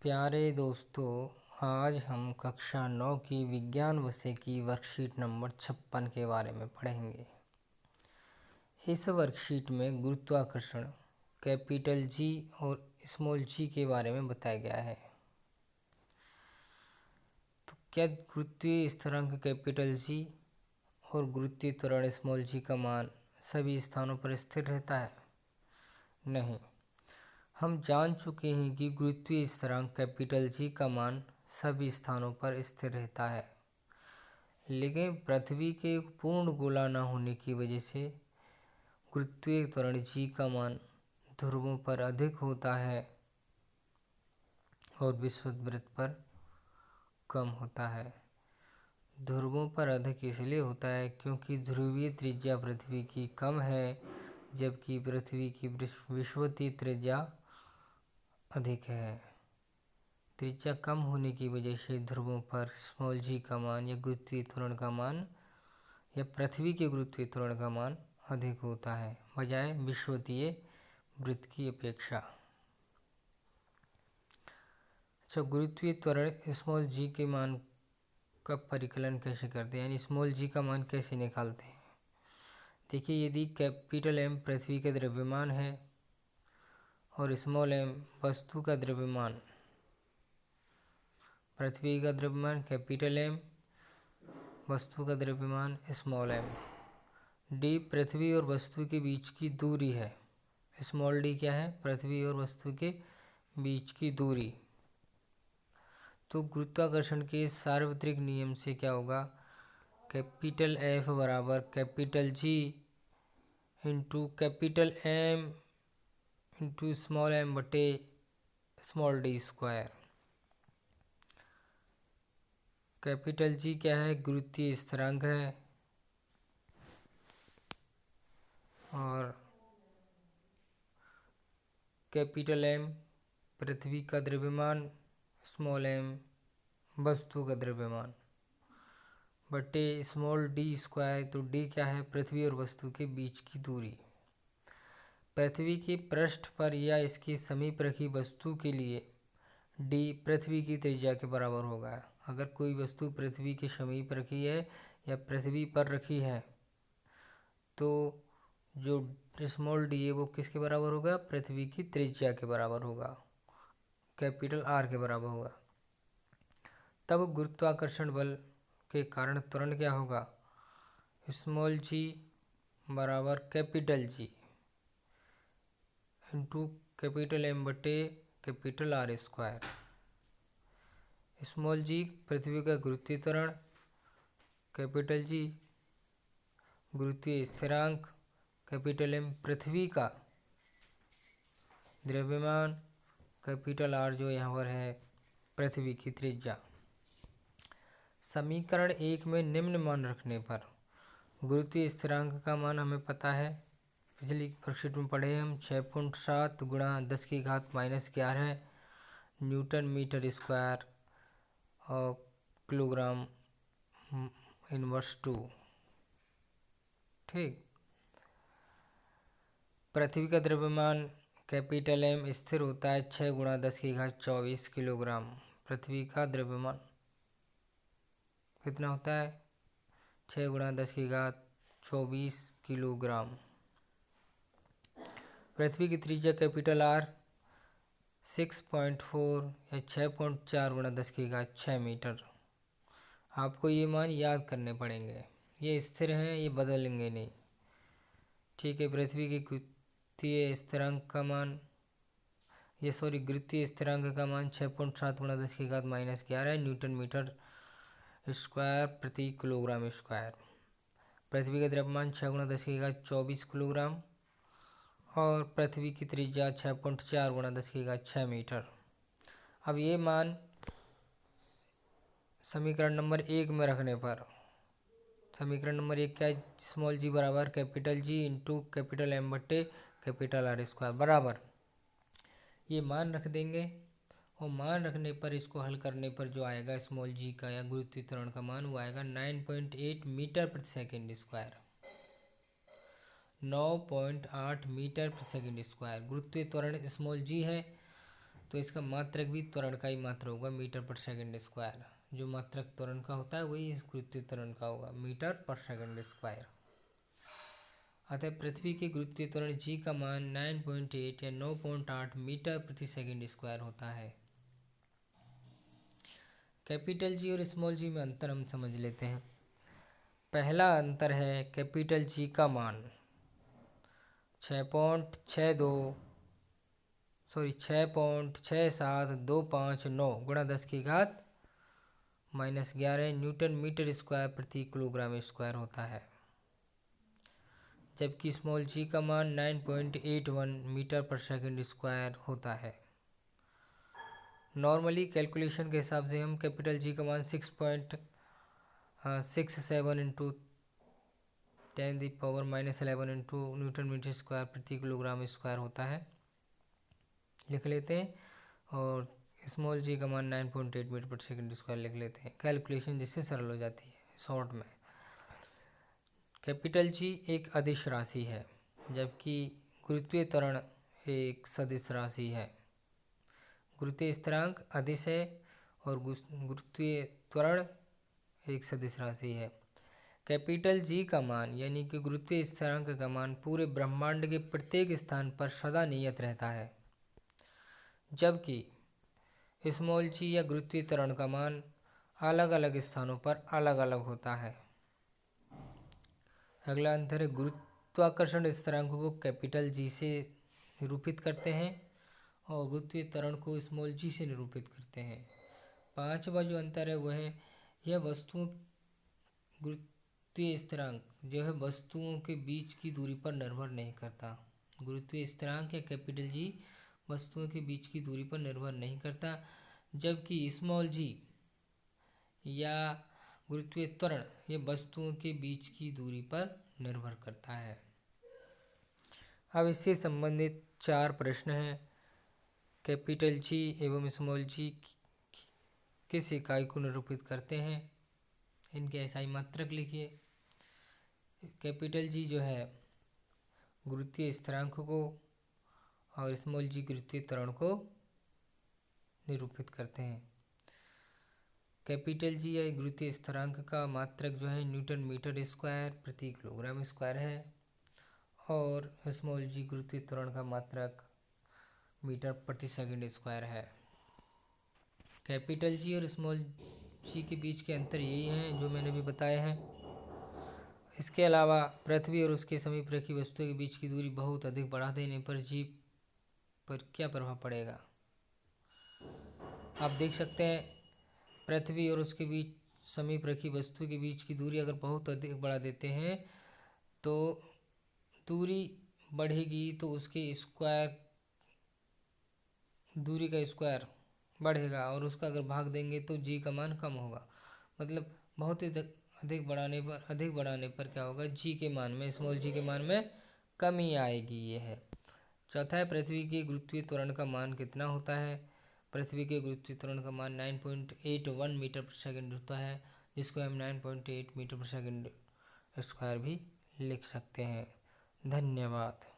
प्यारे दोस्तों, आज हम कक्षा 9 की विज्ञान विषय की वर्कशीट नंबर 56 के बारे में पढ़ेंगे। इस वर्कशीट में गुरुत्वाकर्षण कैपिटल जी और स्मॉल जी के बारे में बताया गया है। तो क्या गुरुत्वीय स्थिरांक कैपिटल जी और गुरुत्वीय त्वरण स्मॉल जी का मान सभी स्थानों पर स्थिर रहता है? नहीं। हम जान चुके हैं कि गुरुत्वीय स्थिरांक कैपिटल जी का मान सभी स्थानों पर स्थिर रहता है, लेकिन पृथ्वी के पूर्ण गोला न होने की वजह से गुरुत्वीय त्वरण जी का मान ध्रुवों पर अधिक होता है और विषुववृत्त पर कम होता है। ध्रुवों पर अधिक इसलिए होता है क्योंकि ध्रुवीय त्रिज्या पृथ्वी की कम है, जबकि पृथ्वी की विषुवतीय त्रिज्या अधिक है। त्रिज्या कम होने की वजह से ध्रुवों पर स्मॉल जी का मान या गुरुत्वीय त्वरण का मान या पृथ्वी के गुरुत्वीय त्वरण का मान अधिक होता है बजाय विषुवतीय वृत्त की अपेक्षा। अच्छा, गुरुत्वीय त्वरण स्मॉल जी के मान का परिकलन कैसे करते हैं, यानी स्मॉल जी का मान कैसे निकालते हैं? देखिए, यदि कैपिटल एम पृथ्वी का द्रव्यमान है और स्मॉल एम वस्तु का द्रव्यमान, पृथ्वी का द्रव्यमान कैपिटल एम, वस्तु का द्रव्यमान स्मॉल एम, डी पृथ्वी और वस्तु के बीच की दूरी है। स्मॉल डी क्या है? पृथ्वी और वस्तु के बीच की दूरी। तो गुरुत्वाकर्षण के सार्वत्रिक नियम से क्या होगा? कैपिटल एफ बराबर capital G into capital M into small m बटे small d square. Capital G क्या है? गुरुत्वीय स्थिरांक है और कैपिटल एम पृथ्वी का द्रव्यमान, स्मॉल एम वस्तु का द्रव्यमान बटे स्मॉल डी स्क्वायर। तो डी क्या है? पृथ्वी और वस्तु के बीच की दूरी। पृथ्वी के पृष्ठ पर या इसके समीप रखी वस्तु के लिए डी पृथ्वी की त्रिज्या के बराबर होगा। अगर कोई वस्तु पृथ्वी के समीप रखी है या पृथ्वी पर रखी है तो जो स्मॉल डी है वो किसके बराबर होगा? पृथ्वी की त्रिज्या के बराबर होगा, कैपिटल आर के बराबर होगा। तब गुरुत्वाकर्षण बल के कारण त्वरण क्या होगा? स्मॉल जी बराबर capital G into capital M बटे capital R square. Small G पृथ्वी का गुरुत्वीय त्वरण, कैपिटल जी गुरुत्वीय स्थिरांक, कैपिटल एम पृथ्वी का द्रव्यमान, कैपिटल आर जो यहाँ पर है पृथ्वी की त्रिज्या। समीकरण 1 में निम्न मान रखने पर गुरुत्वीय स्थिरांक का मान हमें पता है, पिछली वर्कशीट में पढ़े हम 6.7 गुणा 10⁻⁻11 न्यूटन मीटर स्क्वायर और किलोग्राम इनवर्स 2। ठीक। पृथ्वी का द्रव्यमान कैपिटल एम स्थिर होता है 6 गुणा 10⁻24 किलोग्राम। पृथ्वी का द्रव्यमान कितना होता है? 6 गुणा 10⁻24 किलोग्राम। पृथ्वी की त्रिज्या कैपिटल आर 6.4 या 6.4 गुणा 10⁻6 मीटर। आपको ये मान याद करने पड़ेंगे, ये स्थिर हैं, ये बदलेंगे नहीं। ठीक है। पृथ्वी की गुरुत्वीय स्थिरांक का मान गुरुत्वीय स्थिरांक का मान 6.7 गुणा 10⁻⁻11 न्यूटन मीटर स्क्वायर प्रति किलोग्राम स्क्वायर। पृथ्वी का द्रव्यमान 6 गुणा 10⁻24 किलोग्राम और पृथ्वी की त्रिज्या 6.4 गुणा 10⁻6 मीटर। अब ये मान समीकरण नंबर 1 में रखने पर, समीकरण नंबर 1 क्या है? स्मॉल जी बराबर capital G into capital M बटे कैपिटल आर स्क्वायर बराबर ये मान रख देंगे। और मान रखने पर इसको हल करने पर जो आएगा स्मॉल जी का या गुरुत्वीय त्वरण का मान वो आएगा 9.8 मीटर प्रति सेकेंड स्क्वायर। 9.8 मीटर प्रति सेकेंड स्क्वायर गुरुत्वीय त्वरण स्मॉल जी है, तो इसका मात्रक भी त्वरण का ही मात्रक होगा, मीटर पर सेकंड स्क्वायर। जो मात्रक त्वरण का होता है वही इस गुरुत्वीय त्वरण का होगा, मीटर पर सेकंड स्क्वायर। अतः पृथ्वी के गुरुत्वीय त्वरण जी का मान 9.8 या 9.8 मीटर प्रति सेकंड स्क्वायर होता है। कैपिटल जी और स्मॉल जी में अंतर हम समझ लेते हैं। पहला अंतर है कैपिटल जी का मान 6.67259 गुणा 10⁻⁻11 न्यूटन मीटर स्क्वायर प्रति किलोग्राम स्क्वायर होता है, जबकि स्मॉल जी का मान 9.81 मीटर पर सेकंड स्क्वायर होता है। नॉर्मली कैलकुलेशन के हिसाब से हम कैपिटल जी का मान 6.67 into 10⁻⁻11 into newton metre square प्रति किलोग्राम स्क्वायर होता है लिख लेते हैं, और स्मॉल जी का मान 9.8 मीटर पर सेकंड स्क्वायर लिख लेते हैं, कैलकुलेशन जिससे सरल हो जाती है शॉर्ट में। कैपिटल जी एक अदिश राशि है, जबकि गुरुत्वीय त्वरण एक सदिश राशि है। गुरुत्वीय स्थिरांक अदिश है और गुरुत्वीय त्वरण एक सदिश राशि है। कैपिटल जी का मान यानी कि गुरुत्वीय स्थिरांक का मान पूरे ब्रह्मांड के प्रत्येक स्थान पर सदा नियत रहता है, जबकि स्मॉल जी या गुरुत्वीय त्वरण का मान अलग अलग स्थानों पर अलग अलग होता है। अगला अंतर है गुरुत्वाकर्षण स्थिरांक को कैपिटल जी से निरूपित करते हैं और गुरुत्वीय त्वरण को स्मॉल जी से निरूपित करते हैं। पांचवा जो अंतर है वह है यह वस्तुओं गुरुत्वीय स्थिरांक जो है वस्तुओं के बीच की दूरी पर निर्भर नहीं करता। गुरुत्वीय स्थिरांक या कैपिटल जी वस्तुओं के बीच की दूरी पर निर्भर नहीं करता, जबकि स्मॉल जी या गुरुत्वीय त्वरण ये वस्तुओं के बीच की दूरी पर निर्भर करता है। अब इससे संबंधित 4 प्रश्न हैं। कैपिटल जी एवं स्मॉल जी किस इकाई को निरूपित करते हैं, इनके SI मात्रक लिखिए। कैपिटल जी जो है गुरुत्वीय स्थिरांक को और स्मॉल जी गुरुत्वीय त्वरण को निरूपित करते हैं। कैपिटल जी या गुरुत्वीय स्थिरांक का मात्रक जो है न्यूटन मीटर स्क्वायर प्रति किलोग्राम स्क्वायर है, और स्मॉल जी गुरुत्वीय त्वरण का मात्रक मीटर प्रति सेकंड स्क्वायर है। कैपिटल जी और स्मॉल जी के बीच के अंतर यही हैं जो मैंने भी बताए हैं। इसके अलावा पृथ्वी और उसके समीप रखी वस्तुओं के बीच की दूरी बहुत अधिक बढ़ा देने पर जी पर क्या प्रभाव पड़ेगा। आप देख सकते हैं पृथ्वी और उसके बीच समीप रखी वस्तु के बीच की दूरी अगर बहुत अधिक बढ़ा देते हैं तो दूरी बढ़ेगी तो उसके स्क्वायर दूरी का स्क्वायर बढ़ेगा, और उसका अगर भाग देंगे तो जी का मान कम होगा। मतलब बहुत ही अधिक बढ़ाने पर क्या होगा, जी के मान में स्मॉल जी के मान में कमी आएगी। ये है। चौथा है पृथ्वी के गुरुत्वीय त्वरण का मान कितना होता है। पृथ्वी के गुरुत्वीय त्वरण का मान 9.81 मीटर पर सेकंड होता है, जिसको हम 9.8 मीटर पर सेकंड स्क्वायर भी लिख सकते हैं। धन्यवाद।